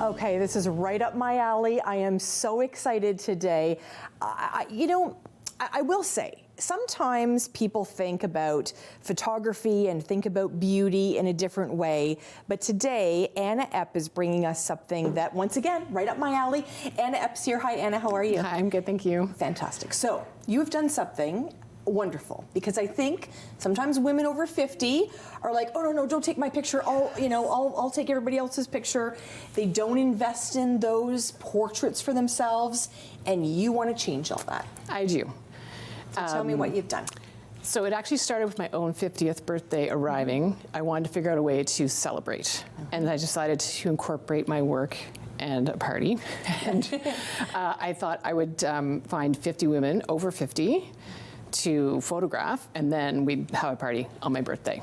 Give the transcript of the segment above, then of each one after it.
Okay, this is right up my alley. I am so excited today. I will say, sometimes people think about photography and think about beauty in a different way, but today Anna Epp is bringing us something that, once again, right up my alley. Anna Epp's here. Hi, Anna, how are you? Hi, I'm good, thank you. Fantastic. So, you have done something wonderful, because I think sometimes women over 50 are like, oh no, don't take my picture. I'll take everybody else's picture. They don't invest in those portraits for themselves, and you want to change all that. I do. So tell me what you've done. So it actually started with my own 50th birthday arriving. I wanted to figure out a way to celebrate, and I decided to incorporate my work and a party. And I thought I would find 50 women over 50 to photograph, and then we'd have a party on my birthday.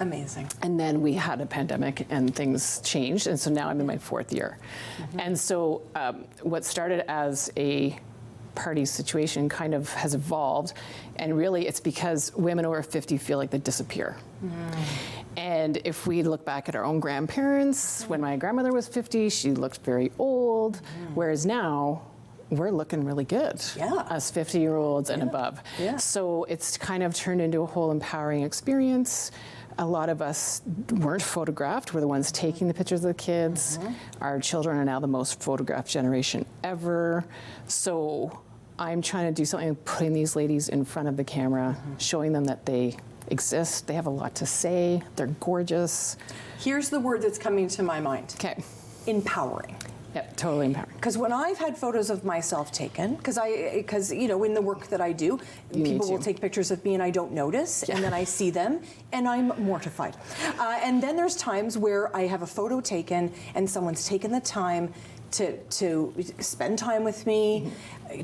Amazing. And then we had a pandemic and things changed, and so now I'm in my 4th year. And so what started as a party situation kind of has evolved, and really it's because women over 50 feel like they disappear. And if we look back at our own grandparents, when my grandmother was 50, she looked very old, whereas now we're looking really good, us 50-year-olds and above. So it's kind of turned into a whole empowering experience. A lot of us weren't photographed. We're the ones taking the pictures of the kids. Our children are now the most photographed generation ever. So I'm trying to do something, putting these ladies in front of the camera, showing them that they exist. They have a lot to say. They're gorgeous. Here's the word that's coming to my mind. Okay. Empowering. Yep, totally empowering. Because when I've had photos of myself taken, because in the work that I do, people will take pictures of me and I don't notice, and then I see them and I'm mortified. And then there's times where I have a photo taken and someone's taken the time to spend time with me,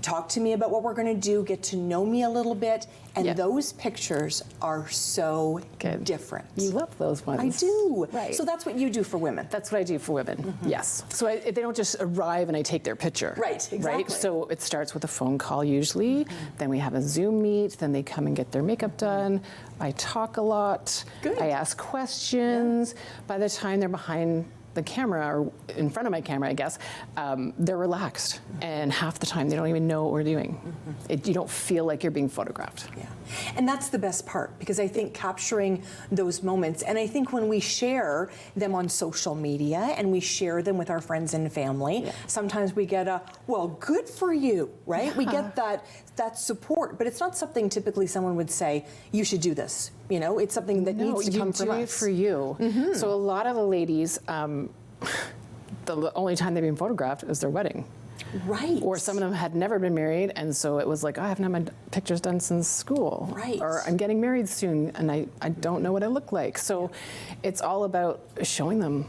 talk to me about what we're going to do, get to know me a little bit, and those pictures are so different. You love those ones. I do. Right. So that's what you do for women. That's what I do for women, yes. So they don't just arrive and I take their picture. Right, exactly. Right? So it starts with a phone call usually, then we have a Zoom meet, then they come and get their makeup done. I talk a lot. Good. I ask questions. By the time they're behind the camera, or in front of my camera, I guess, they're relaxed. And half the time they don't even know what we're doing. You don't feel like you're being photographed. Yeah. And that's the best part, because I think capturing those moments, and I think when we share them on social media and we share them with our friends and family, sometimes we get a, well, good for you, right? We get that support, but it's not something typically someone would say, you should do this. It's something that needs to come from us. No, you do it for you. So a lot of the ladies, the only time they've been photographed is their wedding. Right. Or some of them had never been married, and so it was like, I haven't had my pictures done since school. Right. Or I'm getting married soon, and I don't know what I look like. So it's all about showing them.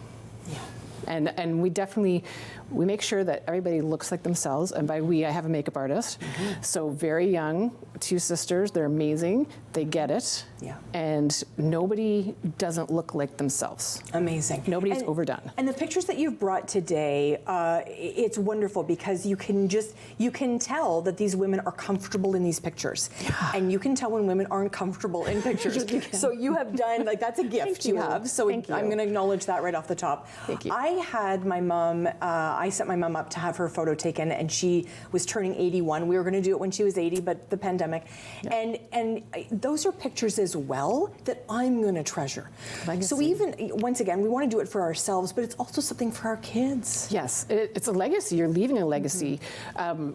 Yeah. And we make sure that everybody looks like themselves. And by we, I have a makeup artist. So very young, 2 sisters, they're amazing. They get it. Yeah. And nobody doesn't look like themselves. Amazing. Nobody's overdone. And the pictures that you've brought today, it's wonderful, because you can tell that these women are comfortable in these pictures. And you can tell when women aren't comfortable in pictures. So you have done, that's a gift you have. So I'm going to acknowledge that right off the top. Thank you. I had my mom, I set my mom up to have her photo taken, and she was turning 81. We were going to do it when she was 80, but the pandemic. And those are pictures as well that I'm going to treasure. Legacy. So even, once again, we want to do it for ourselves, but it's also something for our kids. Yes, it's a legacy. You're leaving a legacy.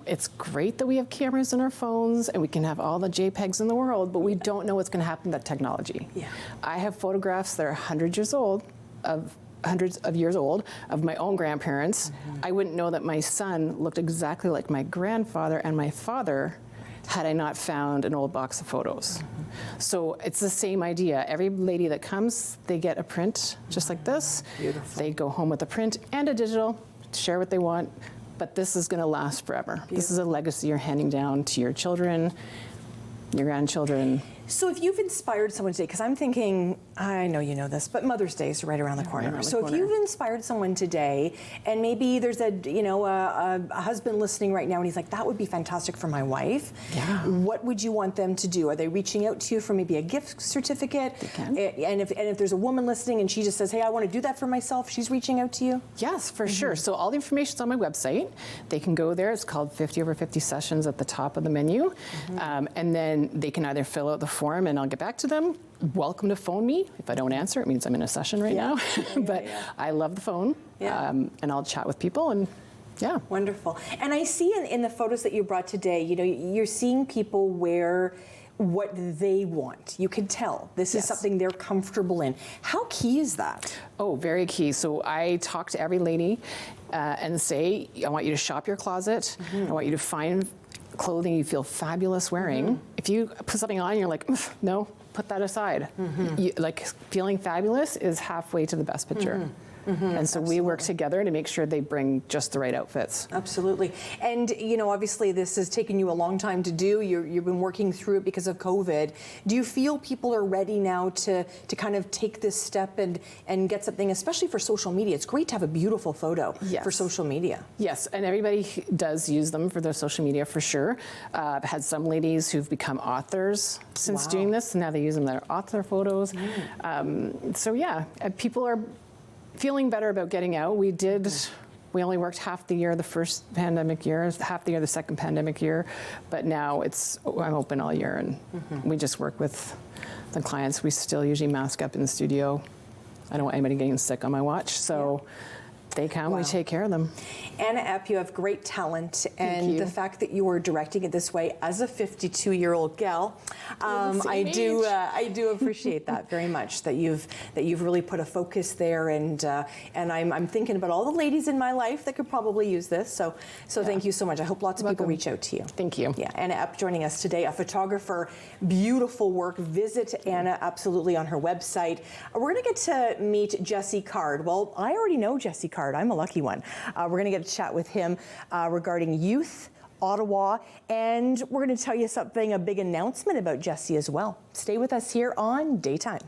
It's great that we have cameras in our phones and we can have all the JPEGs in the world, but we don't know what's going to happen to that technology. I have photographs that are hundreds of years old of my own grandparents. I wouldn't know that my son looked exactly like my grandfather and my father had I not found an old box of photos. So it's the same idea. Every lady that comes, they get a print just like this. Beautiful. They go home with a print and a digital, share what they want, but this is going to last forever. Beautiful. This is a legacy you're handing down to your children, your grandchildren. So if you've inspired someone today, because I'm thinking, I know you know this, but Mother's Day is right around the corner. So if you've inspired someone today, and maybe there's a husband listening right now, and he's like, that would be fantastic for my wife. Yeah. What would you want them to do? Are they reaching out to you for maybe a gift certificate? They can. And if there's a woman listening and she just says, hey, I want to do that for myself, she's reaching out to you? Yes, for sure. So all the information's on my website. They can go there. It's called 50 over 50 sessions at the top of the menu. And then they can either fill out the form and I'll get back to them. Welcome to phone me. If I don't answer, it means I'm in a session right now. But I love the phone. And I'll chat with people and yeah. Wonderful. And I see in the photos that you brought today, you're seeing people wear what they want. You can tell this is something they're comfortable in. How key is that? Oh, very key. So I talk to every lady and say, I want you to shop your closet. I want you to find clothing you feel fabulous wearing. If you put something on and you're like, no, put that aside. Feeling fabulous is halfway to the best picture. And so we work together to make sure they bring just the right outfits. Absolutely. And, obviously this has taken you a long time to do. You've been working through it because of COVID. Do you feel people are ready now to kind of take this step and get something, especially for social media? It's great to have a beautiful photo for social media. Yes, and everybody does use them for their social media for sure. I've had some ladies who've become authors since doing this, and now they use them in their author photos. So yeah, people are feeling better about getting out. We only worked half the year the first pandemic year, half the year the second pandemic year, but now I'm open all year and we just work with the clients. We still usually mask up in the studio. I don't want anybody getting sick on my watch, so they come, we take care of them. Anna Epp, you have great talent, and the fact that you are directing it this way as a 52-year-old gal, I do appreciate that very much. That you've really put a focus there, and I'm thinking about all the ladies in my life that could probably use this. So thank you so much. I hope lots of people reach out to you. Thank you. Yeah, Anna Epp joining us today, a photographer, beautiful work. Visit Anna absolutely on her website. We're going to get to meet Jesse Card. Well, I already know Jesse Card. I'm a lucky one. We're going to get a chat with him regarding youth, Ottawa, and we're going to tell you a big announcement about Jesse as well. Stay with us here on Daytime.